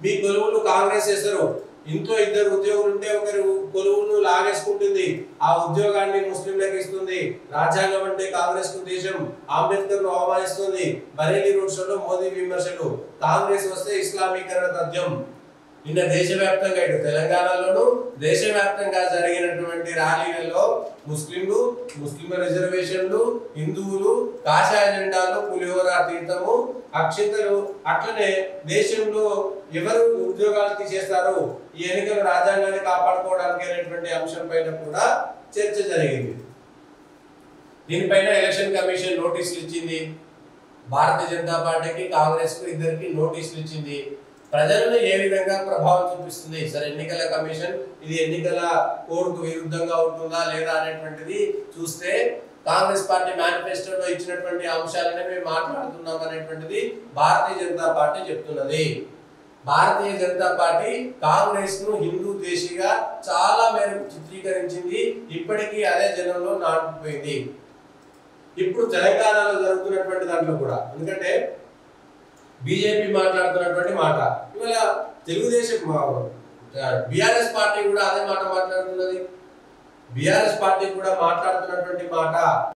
మీ కొలువులు కాంగ్రెస్ చేస్తారు. ఇంట్లో ఇద్దరు ఉద్యోగులు ఉంటే ఒకరు కొలువును లాగేసుకుంటుంది, ఆ ఉద్యోగాన్ని ముస్లింలకు ఇస్తుంది. రాజ్యాంగం అంటే కాంగ్రెస్ కు దేశం, అంబేద్కర్ ను అవమానిస్తుంది. బరేలీ రోడ్ షోలో మోదీ విమర్శలు, కాంగ్రెస్ వస్తే ఇస్లామీకరణ తథ్యం. నిన్న దేశవ్యాప్తంగా ఇటు తెలంగాణలోను దేశవ్యాప్తంగా జరిగినటువంటి ర్యాలీలలో ముస్లింలు, ముస్లిం రిజర్వేషన్లు, హిందువులు, కాషాయ జెండాలు, పులిహోర తీర్థము, అక్షింతలు, అట్లనే దేశంలో ఎవరు ఉద్యోగాలు తీసేస్తారు, ఈ ఎన్నికల రాజ్యాంగాన్ని కాపాడుకోవడానికి అనేటువంటి అంశం పైన కూడా చర్చ జరిగింది. దీనిపైన ఎలక్షన్ కమిషన్ నోటీసులు ఇచ్చింది. భారతీయ జనతా పార్టీకి, కాంగ్రెస్ కు ఇద్దరికి నోటీసులు ఇచ్చింది. ప్రజలను ఏ విధంగా ప్రభావం చూపిస్తుంది, సరే ఎన్నికల కమిషన్ ఇది ఎన్నికల కోడ్ కు విరుద్ధంగా ఉంటుందా లేదా అనేటువంటిది చూస్తే కాంగ్రెస్ పార్టీ మేనిఫెస్టోలో ఇచ్చినటువంటి అంశాలనే మేము మాట్లాడుతున్నాం అనేటువంటిది భారతీయ జనతా పార్టీ చెప్తున్నది. భారతీయ జనతా పార్టీ కాంగ్రెస్ ను హిందూ దేశీగా చాలా మేరకు చిత్రీకరించింది. ఇప్పటికీ అదే జనంలో నాటుకుపోయింది. ఇప్పుడు తెలంగాణలో జరుగుతున్నటువంటి దాంట్లో కూడా, ఎందుకంటే బీజేపీ మాట్లాడుతున్నటువంటి మాట, ఇవాళ తెలుగుదేశం బీఆర్ఎస్ పార్టీ కూడా అదే మాట మాట్లాడుతున్నది. బీఆర్ఎస్ పార్టీ కూడా మాట్లాడుతున్నటువంటి మాట